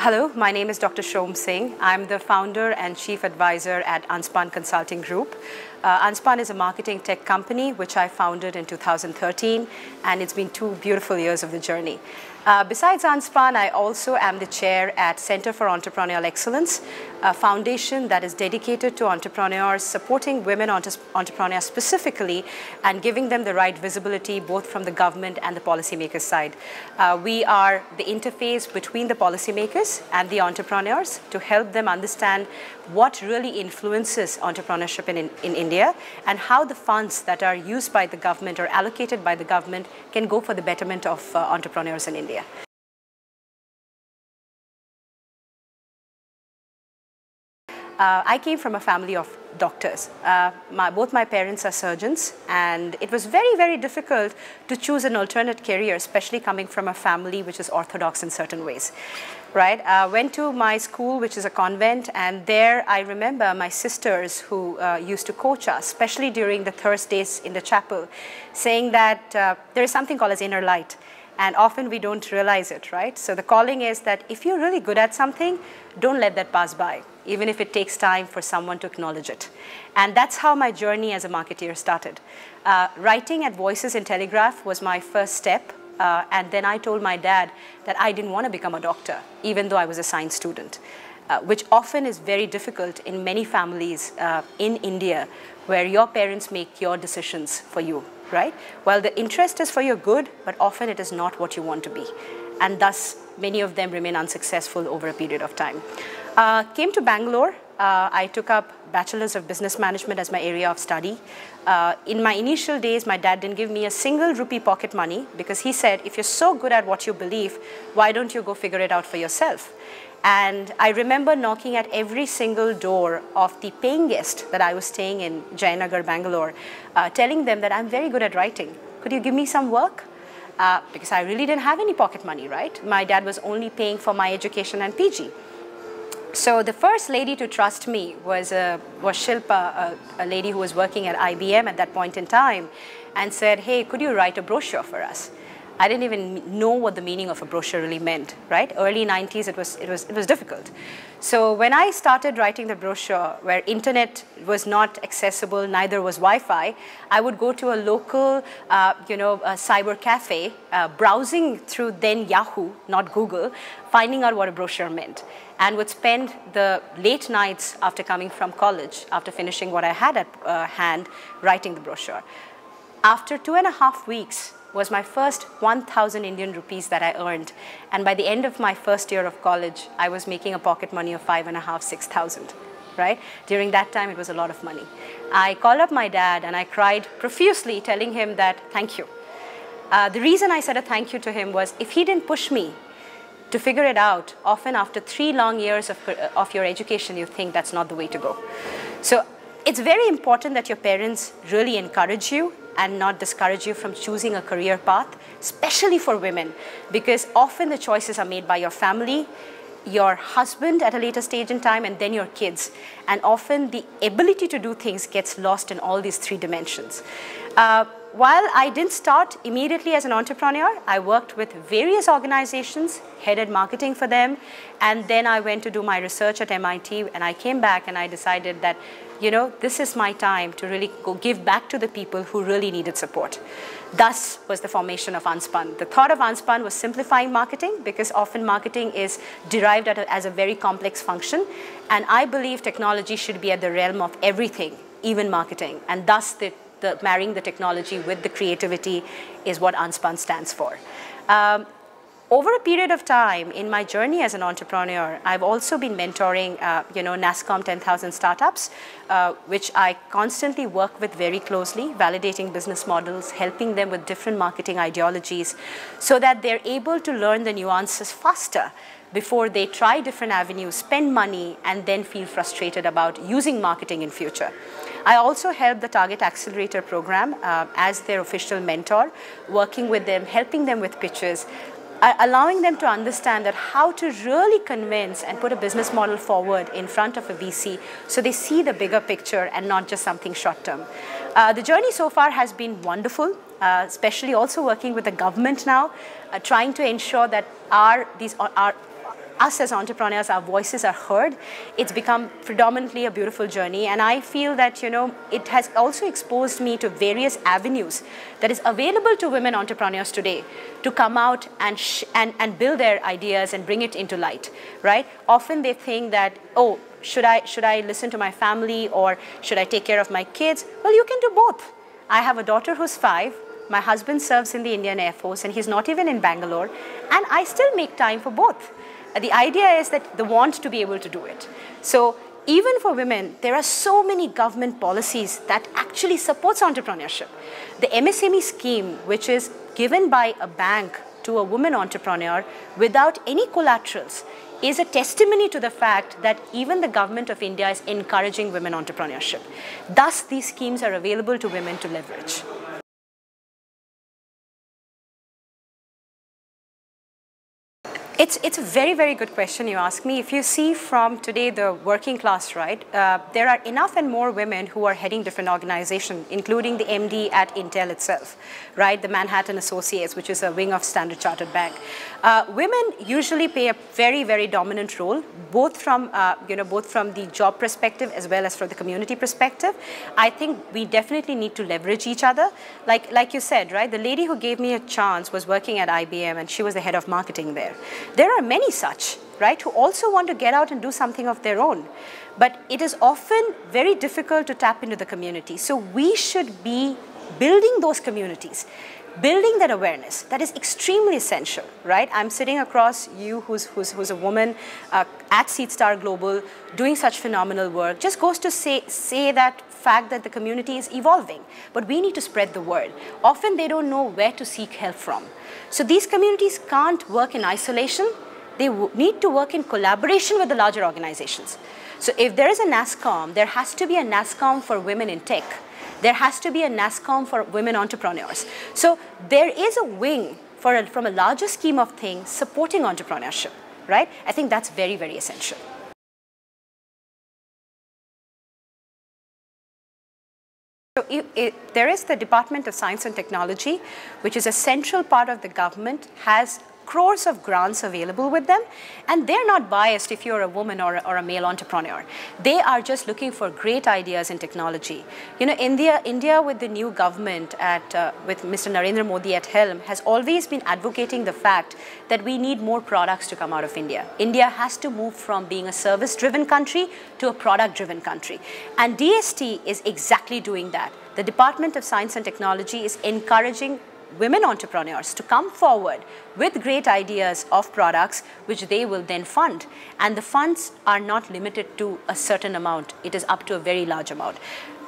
Hello, my name is Dr. Som Singh. I'm the founder and chief advisor at Unspun Cousulting Group. Unspun is a marketing tech company which I founded in 2013, and it's been 2 beautiful years of the journey. Besides Unspun, I also am the chair at Center for Entrepreneurial Excellence, a foundation that is dedicated to entrepreneurs, supporting women entrepreneurs specifically, and giving them the right visibility both from the government and the policymakers side. We are the interface between the policymakers and the entrepreneurs to help them understand what really influences entrepreneurship in India and how the funds that are used by the government or allocated by the government can go for the betterment of entrepreneurs in India. I came from a family of doctors. Both my parents are surgeons, and it was very, very difficult to choose an alternate career, especially coming from a family which is orthodox in certain ways. Right? Went to my school, which is a convent, and there I remember my sisters who used to coach us, especially during the Thursdays in the chapel, saying that there is something called as inner light. And often we don't realize it, right? So the calling is that if you're really good at something, don't let that pass by, even if it takes time for someone to acknowledge it. And that's how my journey as a marketeer started. Writing at Voices in Telegraph was my first step. And then I told my dad that I didn't want to become a doctor, even though I was a science student, which often is very difficult in many families in India, where your parents make your decisions for you. Right? Well, the interest is for your good, but often it is not what you want to be. And thus, many of them remain unsuccessful over a period of time. Came to Bangalore. I took up Bachelor's of Business Management as my area of study. In my initial days, my dad didn't give me a single rupee pocket money because he said, if you're so good at what you believe, why don't you go figure it out for yourself? And I remember knocking at every single door of the paying guest that I was staying in Jayanagar, Bangalore, telling them that I'm very good at writing. Could you give me some work? Because I really didn't have any pocket money, right? My dad was only paying for my education and PG. So the first lady to trust me was Shilpa, a lady who was working at IBM at that point in time, and said, hey, could you write a brochure for us? I didn't even know what the meaning of a brochure really meant, right? Early 90s, it was difficult. So when I started writing the brochure, where internet was not accessible, neither was Wi-Fi, I would go to a local, a cyber cafe, browsing through then Yahoo, not Google, finding out what a brochure meant, and would spend the late nights after coming from college, after finishing what I had at hand, writing the brochure. After 2.5 weeks, was my first 1,000 Indian rupees that I earned. And by the end of my first year of college, I was making a pocket money of 5,500, 6,000, right? During that time, it was a lot of money. I called up my dad and I cried profusely, telling him that, thank you. The reason I said a thank you to him was if he didn't push me to figure it out, often after 3 long years of your education, you think that's not the way to go. So it's very important that your parents really encourage you and not discourage you from choosing a career path, especially for women, because often the choices are made by your family, your husband at a later stage in time, and then your kids. And often the ability to do things gets lost in all these 3 dimensions. While I didn't start immediately as an entrepreneur, I worked with various organizations, headed marketing for them, and then I went to do my research at MIT, and I came back and I decided that, this is my time to really go give back to the people who really needed support. Thus was the formation of Unspun. The thought of Unspun was simplifying marketing, because often marketing is derived as a very complex function, and I believe technology should be at the realm of everything, even marketing, and thus marrying the technology with the creativity is what Unspun stands for. Over a period of time in my journey as an entrepreneur, I've also been mentoring, NASSCOM 10,000 startups, which I constantly work with very closely, validating business models, helping them with different marketing ideologies, so that they're able to learn the nuances faster before they try different avenues, spend money, and then feel frustrated about using marketing in future. I also help the Target Accelerator program as their official mentor, working with them, helping them with pitches, allowing them to understand that how to really convince and put a business model forward in front of a VC so they see the bigger picture and not just something short term. The journey so far has been wonderful, especially also working with the government now, trying to ensure that us as entrepreneurs, our voices are heard. It's become predominantly a beautiful journey, and I feel that, you know, it has also exposed me to various avenues that is available to women entrepreneurs today to come out and build their ideas and bring it into light, right? Often they think that, oh, should I listen to my family, or should I take care of my kids? Well, you can do both. I have a daughter who's 5. My husband serves in the Indian Air Force, and he's not even in Bangalore, and I still make time for both. The idea is that the want to be able to do it. So even for women, there are so many government policies that actually supports entrepreneurship. The MSME scheme, which is given by a bank to a woman entrepreneur without any collaterals, is a testimony to the fact that even the government of India is encouraging women entrepreneurship. Thus, these schemes are available to women to leverage. It's a very, very good question you ask me. If you see from today the working class, right, there are enough and more women who are heading different organizations, including the MD at Intel itself, right, the Manhattan Associates, which is a wing of Standard Chartered Bank. Women usually play a very, very dominant role, both from the job perspective as well as from the community perspective. I think we definitely need to leverage each other. Like you said, right, the lady who gave me a chance was working at IBM, and she was the head of marketing there. There are many such, right, who also want to get out and do something of their own. But it is often very difficult to tap into the community. So we should be building those communities, building that awareness. That is extremely essential, right? I'm sitting across you who's a woman at Seedstars Global doing such phenomenal work. Just goes to say that fact that the community is evolving, but we need to spread the word. Often they don't know where to seek help from. So these communities can't work in isolation. They need to work in collaboration with the larger organizations. So if there is a NASSCOM, there has to be a NASSCOM for women in tech. There has to be a NASSCOM for women entrepreneurs. So there is a wing from a larger scheme of things supporting entrepreneurship, right? I think that's very, very essential. So there is the Department of Science and Technology, which is a central part of the government, has crores of grants available with them, and they're not biased if you're a woman or a male entrepreneur. They are just looking for great ideas in technology. You know, India with the new government with Mr. Narendra Modi at helm has always been advocating the fact that we need more products to come out of India. India has to move from being a service-driven country to a product-driven country. And DST is exactly doing that. The Department of Science and Technology is encouraging women entrepreneurs to come forward with great ideas of products which they will then fund. And the funds are not limited to a certain amount. It is up to a very large amount.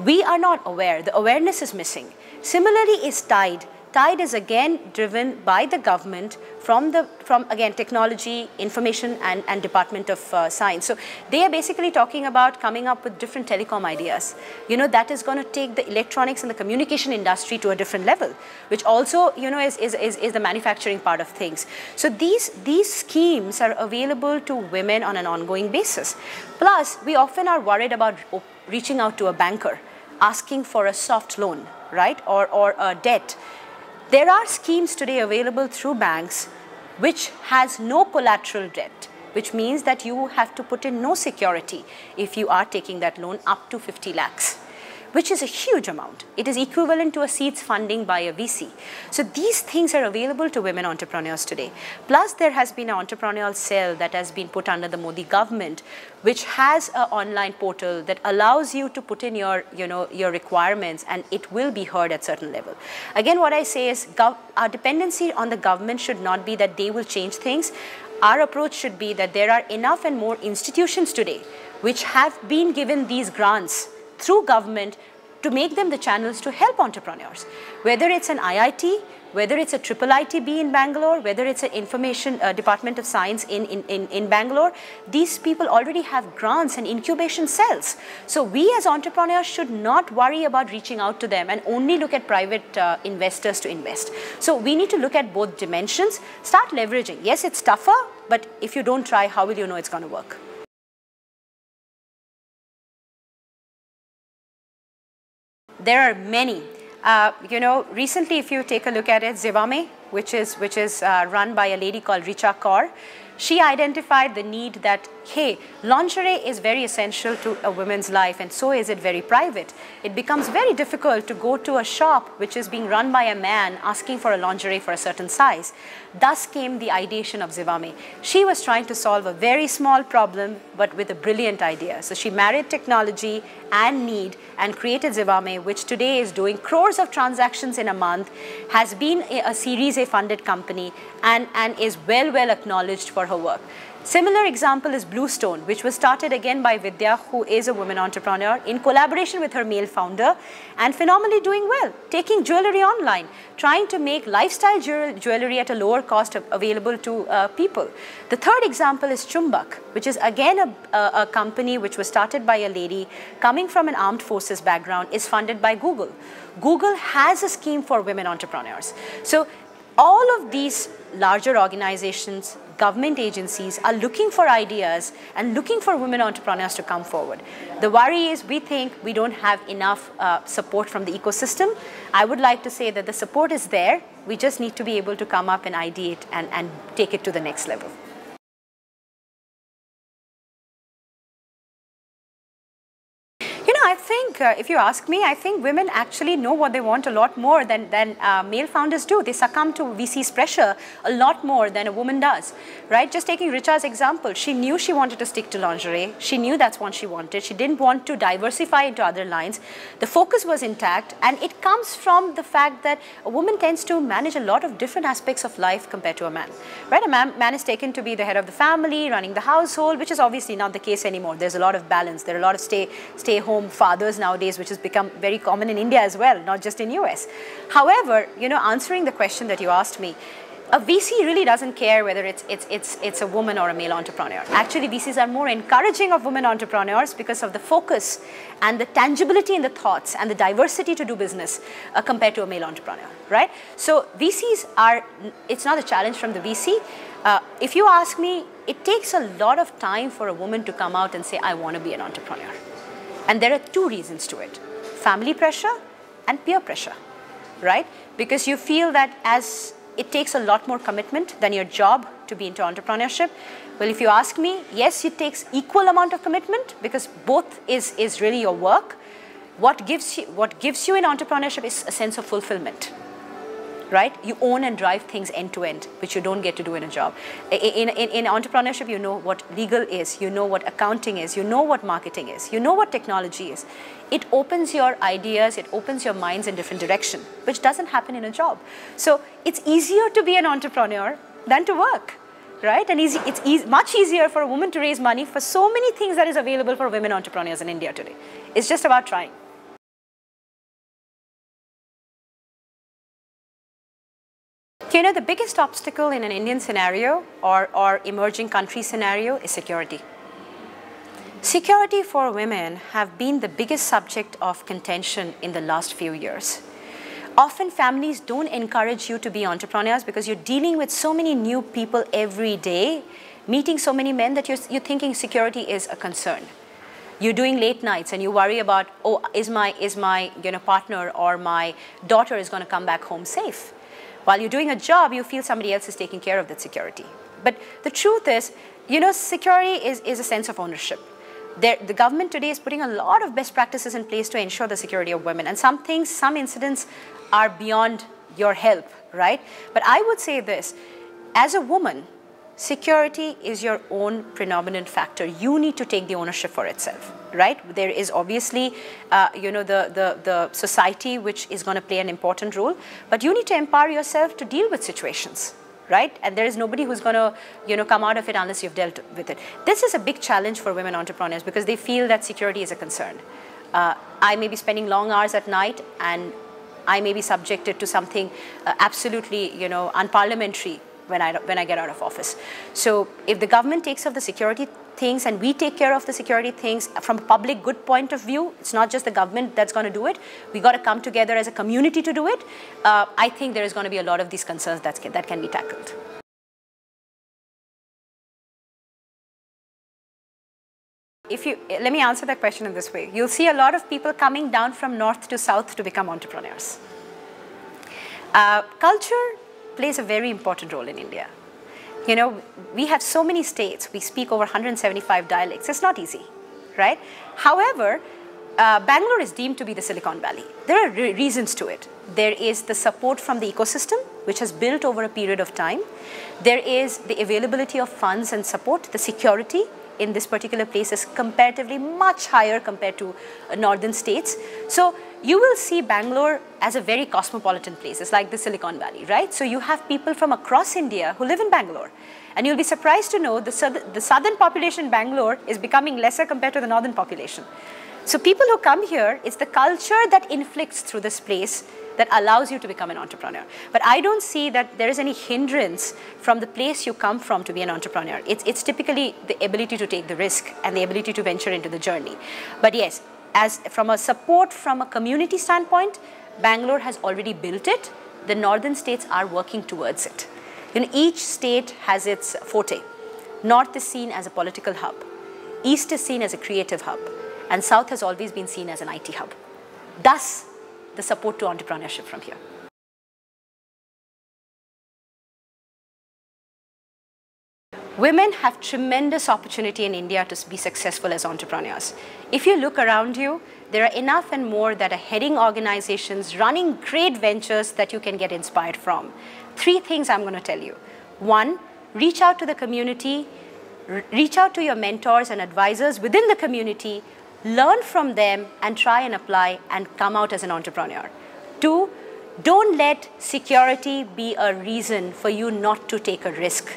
We are not aware. The awareness is missing. Similarly is Tide. Tide is again driven by the government from again technology, information and Department of Science. So they are basically talking about coming up with different telecom ideas. You know, that is going to take the electronics and the communication industry to a different level, which also, you know, is the manufacturing part of things. So these schemes are available to women on an ongoing basis. Plus, we often are worried about reaching out to a banker, asking for a soft loan, right, or a debt. There are schemes today available through banks which has no collateral debt, which means that you have to put in no security if you are taking that loan up to 50 lakhs, which is a huge amount. It is equivalent to a seeds funding by a VC. So these things are available to women entrepreneurs today. Plus, there has been an entrepreneurial cell that has been put under the Modi government, which has an online portal that allows you to put in your requirements, and it will be heard at certain level. Again, what I say is our dependency on the government should not be that they will change things. Our approach should be that there are enough and more institutions today which have been given these grants through government to make them the channels to help entrepreneurs. Whether it's an IIT, whether it's a IIITB in Bangalore, whether it's an Information Department of Science in Bangalore, these people already have grants and incubation cells. So we as entrepreneurs should not worry about reaching out to them and only look at private investors to invest. So we need to look at both dimensions, start leveraging. Yes, it's tougher, but if you don't try, how will you know it's going to work? There are many. You know, recently, if you take a look at it, Zivame, which is run by a lady called Richa Kaur, She identified the need that, hey, lingerie is very essential to a woman's life, and so is it very private. It becomes very difficult to go to a shop which is being run by a man asking for a lingerie for a certain size. Thus came the ideation of Zivame. She was trying to solve a very small problem, but with a brilliant idea. So she married technology and need and created Zivame, which today is doing crores of transactions in a month, has been a Series A funded company, and is well acknowledged for her work. Similar example is Bluestone, which was started again by Vidya, who is a woman entrepreneur, in collaboration with her male founder, and phenomenally doing well, taking jewelry online, trying to make lifestyle jewelry at a lower cost available to people. The third example is Chumbak, which is again a company which was started by a lady coming from an armed forces background, is funded by Google. Google has a scheme for women entrepreneurs. So all of these larger organizations, government agencies are looking for ideas and looking for women entrepreneurs to come forward. The worry is we think we don't have enough support from the ecosystem. I would like to say that the support is there. We just need to be able to come up and ideate and take it to the next level. I think, if you ask me, I think women actually know what they want a lot more than male founders do. They succumb to VC's pressure a lot more than a woman does, right? Just taking Richa's example, she knew she wanted to stick to lingerie. She knew that's what she wanted. She didn't want to diversify into other lines. The focus was intact, and it comes from the fact that a woman tends to manage a lot of different aspects of life compared to a man, right? A man is taken to be the head of the family, running the household, which is obviously not the case anymore. There's a lot of balance. There are a lot of stay-home fathers nowadays, which has become very common in India as well, not just in US. However, answering the question that you asked me, a VC really doesn't care whether it's a woman or a male entrepreneur. Actually, VCs are more encouraging of women entrepreneurs because of the focus and the tangibility in the thoughts and the diversity to do business compared to a male entrepreneur, right? So VCs are, it's not a challenge from the VC. If you ask me, it takes a lot of time for a woman to come out and say, I want to be an entrepreneur. And there are two reasons to it: family pressure and peer pressure, right? Because you feel that as it takes a lot more commitment than your job to be into entrepreneurship. Well, if you ask me, yes, it takes equal amount of commitment because both is really your work. What gives you in entrepreneurship is a sense of fulfillment, right? You own and drive things end to end, which you don't get to do in a job. In entrepreneurship, you know what legal is, you know what accounting is, you know what marketing is, you know what technology is. It opens your ideas, it opens your minds in different direction, which doesn't happen in a job. So it's easier to be an entrepreneur than to work, right? And it's much easier for a woman to raise money for so many things that is available for women entrepreneurs in India today. It's just about trying. The biggest obstacle in an Indian scenario or emerging country scenario is security. Security for women have been the biggest subject of contention in the last few years. Often families don't encourage you to be entrepreneurs because you're dealing with so many new people every day, meeting so many men that you're thinking security is a concern. You're doing late nights and you worry about, oh, is my partner or my daughter is going to come back home safe? While you're doing a job, you feel somebody else is taking care of that security. But the truth is, security is a sense of ownership. The government today is putting a lot of best practices in place to ensure the security of women. And some incidents are beyond your help, right? But I would say this, as a woman, security is your own predominant factor. You need to take the ownership for itself, right? There is obviously, the society which is going to play an important role, but you need to empower yourself to deal with situations, right? And there is nobody who's going to, come out of it unless you've dealt with it. This is a big challenge for women entrepreneurs because they feel that security is a concern. I may be spending long hours at night and I may be subjected to something absolutely, unparliamentary when I get out of office. So if the government takes up the security things and we take care of the security things from a public good point of view, it's not just the government that's going to do it. We got to come together as a community to do it. I think there is going to be a lot of these concerns that can be tackled. Let me answer that question in this way. You'll see a lot of people coming down from north to south to become entrepreneurs. Culture plays a very important role in India. You know, we have so many states. We speak over 175 dialects. It's not easy, right? However, Bangalore is deemed to be the Silicon Valley. There are reasons to it. There is the support from the ecosystem, which has built over a period of time. There is the availability of funds and support. The security in this particular place is comparatively much higher compared to northern states. So you will see Bangalore as a very cosmopolitan place. It's like the Silicon Valley, right? So you have people from across India who live in Bangalore. And you'll be surprised to know the southern population in Bangalore is becoming lesser compared to the northern population. So people who come here, it's the culture that inflicts through this place that allows you to become an entrepreneur. But I don't see that there is any hindrance from the place you come from to be an entrepreneur. It's typically the ability to take the risk and the ability to venture into the journey. But yes, as from a support from a community standpoint, Bangalore has already built it. The northern states are working towards it. You know, each state has its forte. North is seen as a political hub. East is seen as a creative hub. And South has always been seen as an IT hub. Thus, the support to entrepreneurship from here. Women have tremendous opportunity in India to be successful as entrepreneurs. If you look around you, there are enough and more that are heading organizations, running great ventures that you can get inspired from. 3 things I'm going to tell you. 1, reach out to the community, reach out to your mentors and advisors within the community, learn from them and try and apply and come out as an entrepreneur. 2, don't let security be a reason for you not to take a risk.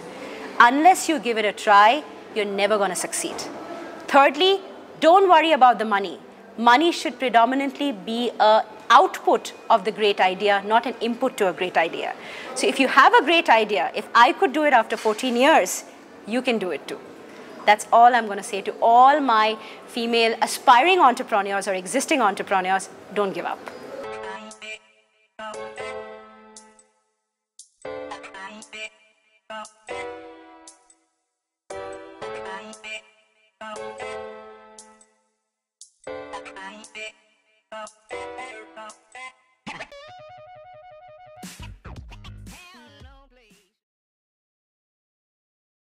Unless you give it a try, you're never going to succeed. Thirdly, don't worry about the money. Money should predominantly be an output of the great idea, not an input to a great idea. So if you have a great idea, if I could do it after 14 years, you can do it too. That's all I'm going to say to all my female aspiring entrepreneurs or existing entrepreneurs. Don't give up.